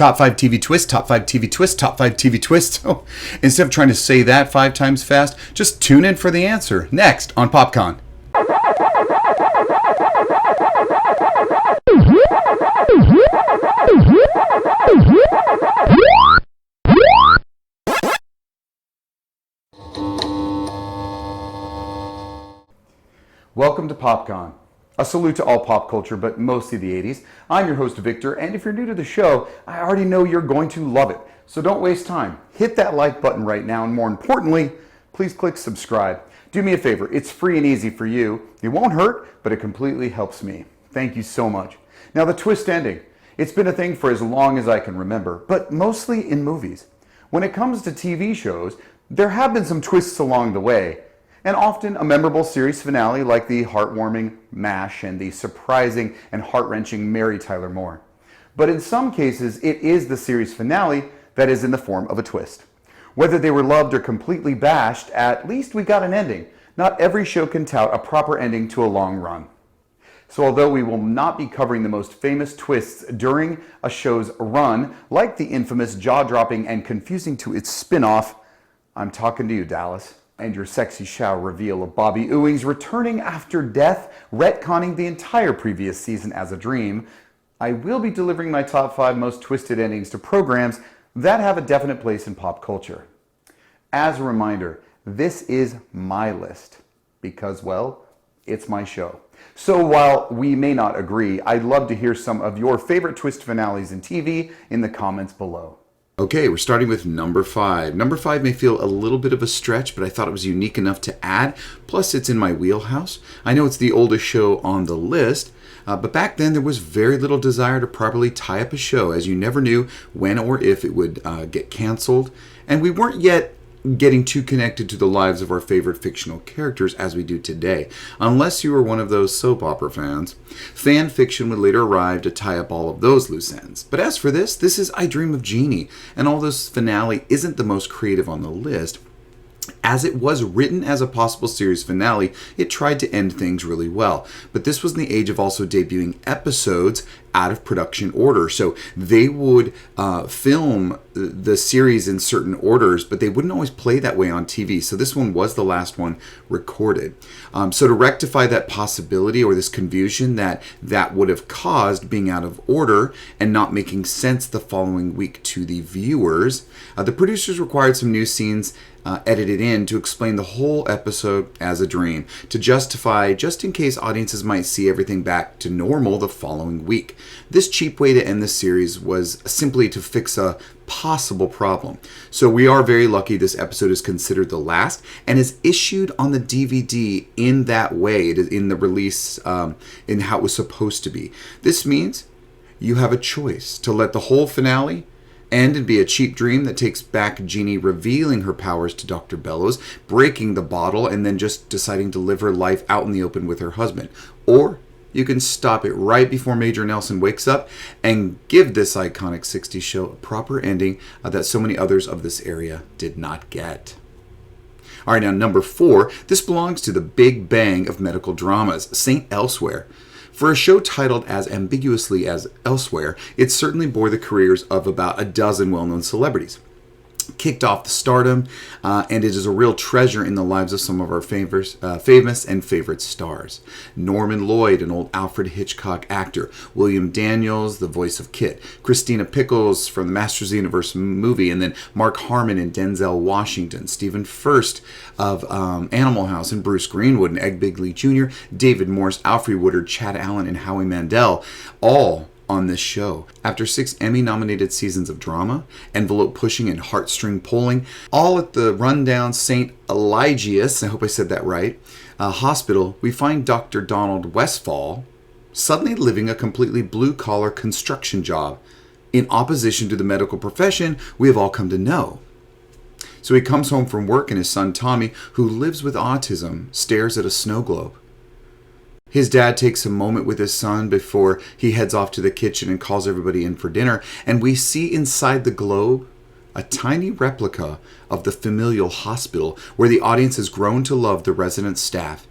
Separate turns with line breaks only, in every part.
Top 5 TV twist, top 5 TV twist, top 5 TV twist. So instead of trying to say that 5 times fast, just tune in for the answer next on PopCon. Welcome to PopCon. A salute to all pop culture, but mostly the 80s. I'm your host, Victor, and if you're new to the show, I already know you're going to love it. So don't waste time. Hit that like button right now, and more importantly, please click subscribe. Do me a favor, it's free and easy for you. It won't hurt, but it completely helps me. Thank you so much. Now, the twist ending. It's been a thing for as long as I can remember, but mostly in movies. When it comes to TV shows, there have been some twists along the way, and often a memorable series finale like the heartwarming MASH and the surprising and heart-wrenching Mary Tyler Moore. But in some cases, it is the series finale that is in the form of a twist. Whether they were loved or completely bashed, at least we got an ending. Not every show can tout a proper ending to a long run. So although we will not be covering the most famous twists during a show's run, like the infamous jaw-dropping and confusing to its spin-off, I'm talking to you, Dallas. And your sexy shower reveal of Bobby Ewing's returning after death, retconning the entire previous season as a dream, I will be delivering my top 5 most twisted endings to programs that have a definite place in pop culture. As a reminder, this is my list because, well, it's my show. So while we may not agree, I'd love to hear some of your favorite twist finales in TV in the comments below. Okay, we're starting with number 5. Number 5 may feel a little bit of a stretch, but I thought it was unique enough to add. Plus, it's in my wheelhouse. I know it's the oldest show on the list, but back then there was very little desire to properly tie up a show, as you never knew when or if it would get canceled. And we weren't yet getting too connected to the lives of our favorite fictional characters as we do today, unless you were one of those soap opera fans. Fan fiction would later arrive to tie up all of those loose ends. But as for this is I Dream of Genie, and although this finale isn't the most creative on the list, as it was written as a possible series finale, it tried to end things really well. But this was in the age of also debuting episodes out of production order. So they would film the series in certain orders, but they wouldn't always play that way on TV. So this one was the last one recorded. So to rectify that possibility or this confusion that would have caused being out of order and not making sense the following week to the viewers, the producers required some new scenes edited in to explain the whole episode as a dream, to justify just in case audiences might see everything back to normal the following week. This cheap way to end the series was simply to fix a possible problem. So we are very lucky this episode is considered the last and is issued on the DVD in that way, in the release, in how it was supposed to be. This means you have a choice to let the whole finale end and be a cheap dream that takes back Jeannie revealing her powers to Dr. Bellows, breaking the bottle, and then just deciding to live her life out in the open with her husband. Or you can stop it right before Major Nelson wakes up and give this iconic 60s show a proper ending that so many others of this area did not get. All right, now number 4, this belongs to the big bang of medical dramas, St. Elsewhere. For a show titled as ambiguously as Elsewhere, it certainly bore the careers of about a dozen well-known celebrities. Kicked off the stardom, and it is a real treasure in the lives of some of our famous and favorite stars. Norman Lloyd, an old Alfred Hitchcock actor. William Daniels, the voice of Kit. Christina Pickles from the Masters of the Universe movie, and then Mark Harmon and Denzel Washington. Stephen Furst of Animal House, and Bruce Greenwood and Ed Begley Jr., David Morse, Alfre Woodard, Chad Allen, and Howie Mandel, all on this show. After 6 Emmy-nominated seasons of drama, envelope pushing, and heartstring pulling, all at the rundown St. Eligius, I hope I said that right, hospital, we find Dr. Donald Westfall suddenly living a completely blue-collar construction job in opposition to the medical profession we have all come to know. So he comes home from work and his son Tommy, who lives with autism, stares at a snow globe. His dad takes a moment with his son before he heads off to the kitchen and calls everybody in for dinner, and we see inside the globe a tiny replica of the familial hospital where the audience has grown to love the resident staff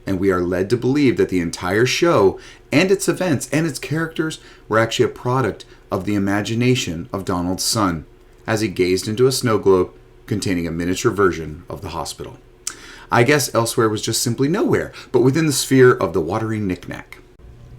and we are led to believe that the entire show and its events and its characters were actually a product of the imagination of Donald's son as he gazed into a snow globe containing a miniature version of the hospital. I guess elsewhere was just simply nowhere, but within the sphere of the watery knickknack.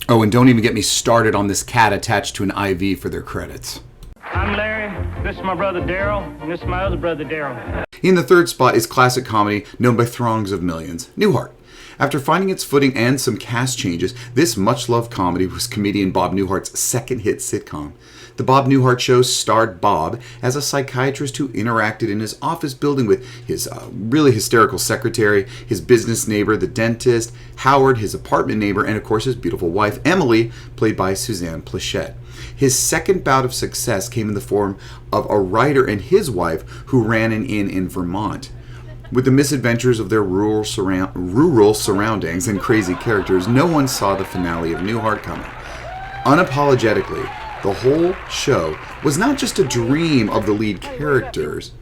Oh, and don't even get me started on this cat attached to an IV for their credits.
I'm Larry, this is my brother Daryl, and this is my other brother Daryl.
In the third spot is classic comedy known by throngs of millions, Newhart. After finding its footing and some cast changes, this much-loved comedy was comedian Bob Newhart's second hit sitcom. The Bob Newhart Show starred Bob as a psychiatrist who interacted in his office building with his really hysterical secretary, his business neighbor, the dentist, Howard, his apartment neighbor, and of course his beautiful wife, Emily, played by Suzanne Pleshette. His second bout of success came in the form of a writer and his wife who ran an inn in Vermont. With the misadventures of their rural surroundings and crazy characters, no one saw the finale of Newhart coming. Unapologetically, the whole show was not just a dream of the lead characters,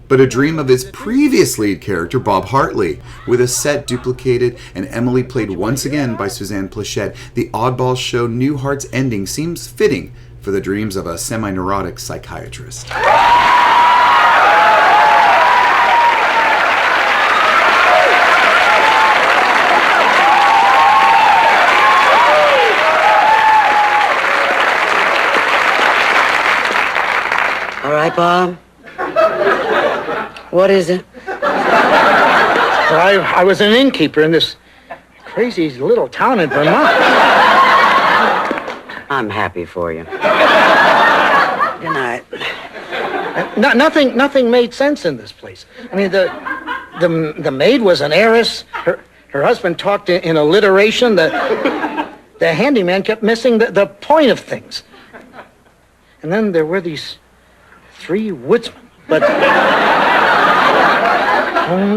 but a dream of his previous lead character, Bob Hartley. With a set duplicated and Emily played once again by Suzanne Pleshette, the oddball show Newhart's ending seems fitting for the dreams of a semi-neurotic psychiatrist.
All right, Bob. What is it?
Well, I was an innkeeper in this crazy little town in Vermont.
I'm happy for you. Good night.
Nothing made sense in this place. I mean, the maid was an heiress. Her husband talked in alliteration. The handyman kept missing the point of things. And then there were these 3 woodsmen, but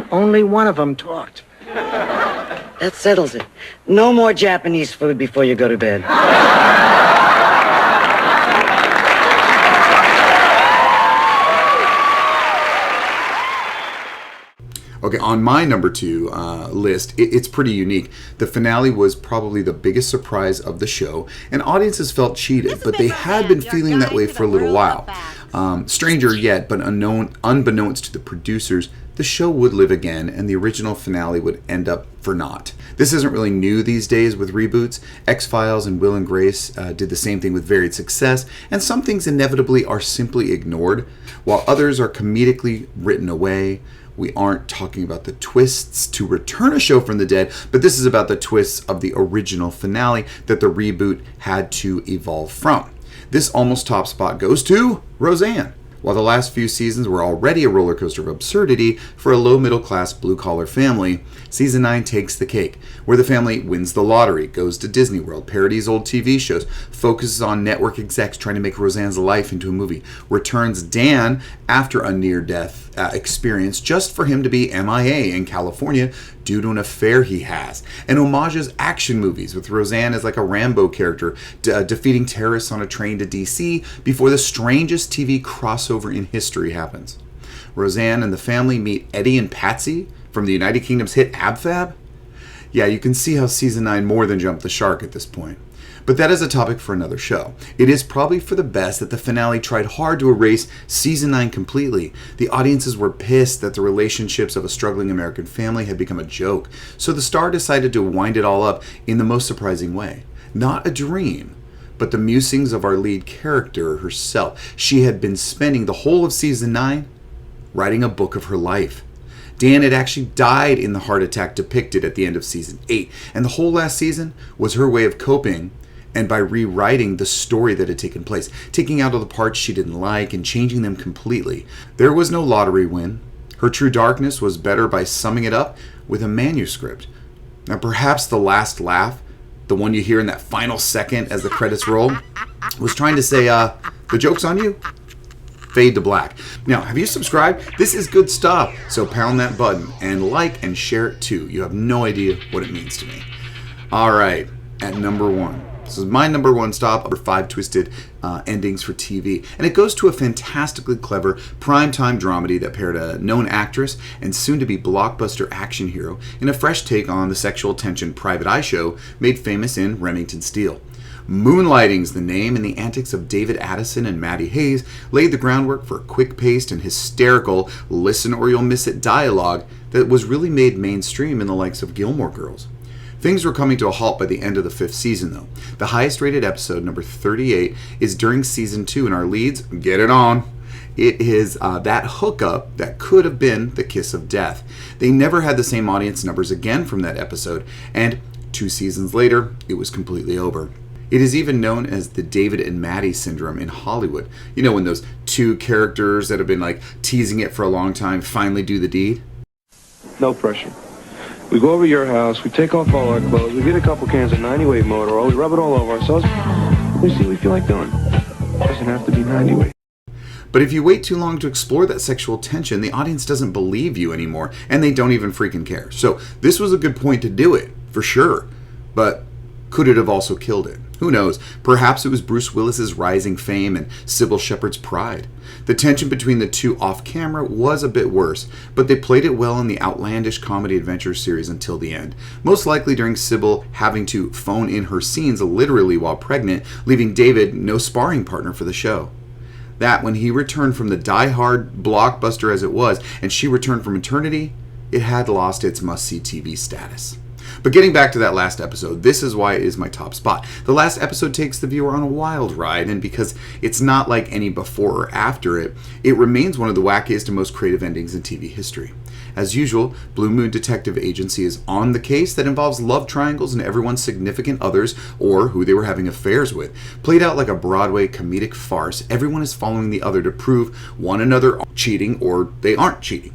only one of them talked.
That settles it. No more Japanese food before you go to bed.
Okay, on my number 2 list, it's pretty unique. The finale was probably the biggest surprise of the show, and audiences felt cheated, but they had been feeling that way for a little while. Stranger yet, but unbeknownst to the producers, the show would live again, and the original finale would end up for naught. This isn't really new these days with reboots. X-Files and Will and Grace did the same thing with varied success, and some things inevitably are simply ignored, while others are comedically written away. We aren't talking about the twists to return a show from the dead, but this is about the twists of the original finale that the reboot had to evolve from. This almost top spot goes to Roseanne. While the last few seasons were already a roller coaster of absurdity for a low middle class blue collar family, season 9 takes the cake, where the family wins the lottery, goes to Disney World, parodies old TV shows, focuses on network execs trying to make Roseanne's life into a movie, returns Dan after a near-death experience just for him to be MIA in California due to an affair he has, and homages action movies with Roseanne as like a Rambo character defeating terrorists on a train to DC before the strangest TV crossover in history happens. Roseanne and the family meet Eddie and Patsy from the United Kingdom's hit Ab Fab. Yeah, you can see how season 9 more than jumped the shark at this point. But that is a topic for another show. It is probably for the best that the finale tried hard to erase season 9 completely. The audiences were pissed that the relationships of a struggling American family had become a joke, so the star decided to wind it all up in the most surprising way. Not a dream, but the musings of our lead character herself. She had been spending the whole of season 9 writing a book of her life. Dan had actually died in the heart attack depicted at the end of season 8, and the whole last season was her way of coping and by rewriting the story that had taken place, taking out all the parts she didn't like and changing them completely. There was no lottery win. Her true darkness was better by summing it up with a manuscript. Now perhaps the last laugh, the one you hear in that final second as the credits roll, was trying to say, the joke's on you. Fade to black. Now, have you subscribed? This is good stuff, so pound that button and like and share it too. You have no idea what it means to me. All right, at number 1. This is my number one stop for 5 twisted endings for TV. And it goes to a fantastically clever primetime dramedy that paired a known actress and soon-to-be blockbuster action hero in a fresh take on the sexual tension Private Eye show made famous in Remington Steele. Moonlighting's the name, and the antics of David Addison and Maddie Hayes laid the groundwork for quick-paced and hysterical listen or you'll miss it dialogue that was really made mainstream in the likes of Gilmore Girls. Things were coming to a halt by the end of the 5th season, though. The highest rated episode, number 38, is during season 2, and our leads, get it on. It is that hookup that could have been the kiss of death. They never had the same audience numbers again from that episode, and 2 seasons later, it was completely over. It is even known as the David and Maddie syndrome in Hollywood. You know, when those 2 characters that have been like teasing it for a long time finally do the deed?
No pressure. We go over to your house, we take off all our clothes, we get a couple cans of 90-weight motor oil, we rub it all over ourselves, we see what we feel like doing. Doesn't have to be 90-weight.
But if you wait too long to explore that sexual tension, the audience doesn't believe you anymore, and they don't even freaking care. So this was a good point to do it, for sure. But could it have also killed it? Who knows? Perhaps it was Bruce Willis's rising fame and Sybil Shepherd's pride. The tension between the two off-camera was a bit worse, but they played it well in the outlandish comedy adventure series until the end, most likely during Sybil having to phone in her scenes literally while pregnant, leaving David no sparring partner for the show. That, when he returned from the die-hard blockbuster as it was, and she returned from maternity, it had lost its must-see TV status. But getting back to that last episode, this is why it is my top spot. The last episode takes the viewer on a wild ride, and because it's not like any before or after it, it remains one of the wackiest and most creative endings in TV history. As usual, Blue Moon Detective Agency is on the case that involves love triangles and everyone's significant others, or who they were having affairs with. Played out like a Broadway comedic farce, everyone is following the other to prove one another cheating or they aren't cheating.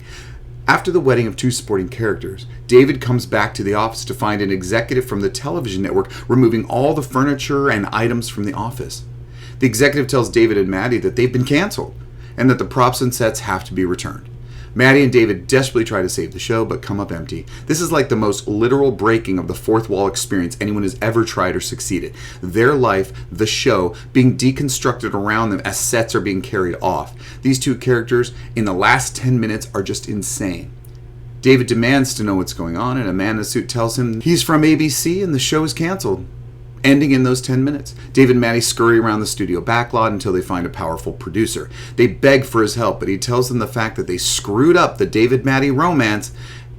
After the wedding of 2 supporting characters, David comes back to the office to find an executive from the television network removing all the furniture and items from the office. The executive tells David and Maddie that they've been canceled and that the props and sets have to be returned. Maddie and David desperately try to save the show, but come up empty. This is like the most literal breaking of the fourth wall experience anyone has ever tried or succeeded. Their life, the show, being deconstructed around them as sets are being carried off. These 2 characters, in the last 10 minutes, are just insane. David demands to know what's going on, and a man in a suit tells him he's from ABC and the show is canceled. Ending in those 10 minutes. David and Maddie scurry around the studio backlot until they find a powerful producer. They beg for his help, but he tells them the fact that they screwed up the David-Maddie romance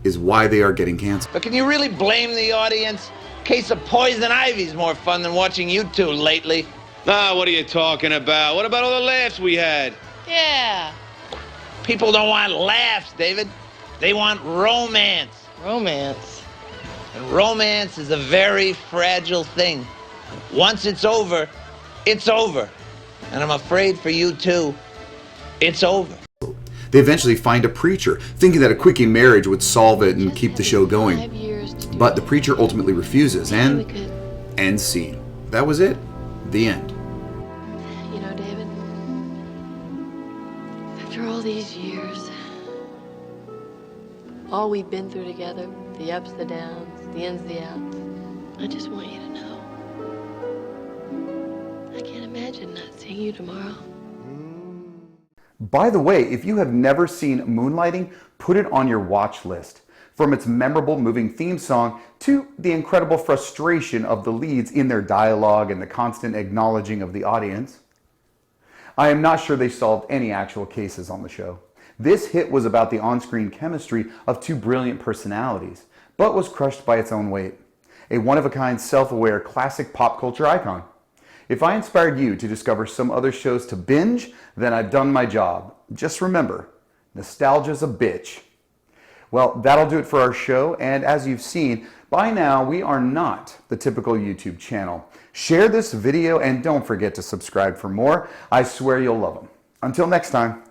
is why they are getting canceled.
But can you really blame the audience? Case of Poison Ivy's more fun than watching you 2 lately.
Ah, what are you talking about? What about all the laughs we had?
Yeah. People don't want laughs, David. They want romance.
Romance?
And romance is a very fragile thing. Once it's over, it's over. And I'm afraid for you too, it's over.
They eventually find a preacher, thinking that a quickie marriage would solve it and keep the show going. But the preacher ultimately refuses, and end scene. That was it. The end.
You know, David, after all these years, all we've been through together, the ups, the downs, the ins, the outs, I just want you to know, I can't imagine not seeing you tomorrow.
By the way, if you have never seen Moonlighting, put it on your watch list. From its memorable moving theme song to the incredible frustration of the leads in their dialogue and the constant acknowledging of the audience. I am not sure they solved any actual cases on the show. This hit was about the on-screen chemistry of 2 brilliant personalities, but was crushed by its own weight. A one-of-a-kind, self-aware, classic pop culture icon. If I inspired you to discover some other shows to binge, then I've done my job. Just remember, nostalgia's a bitch. Well, that'll do it for our show, and as you've seen, by now we are not the typical YouTube channel. Share this video and don't forget to subscribe for more. I swear you'll love them. Until next time.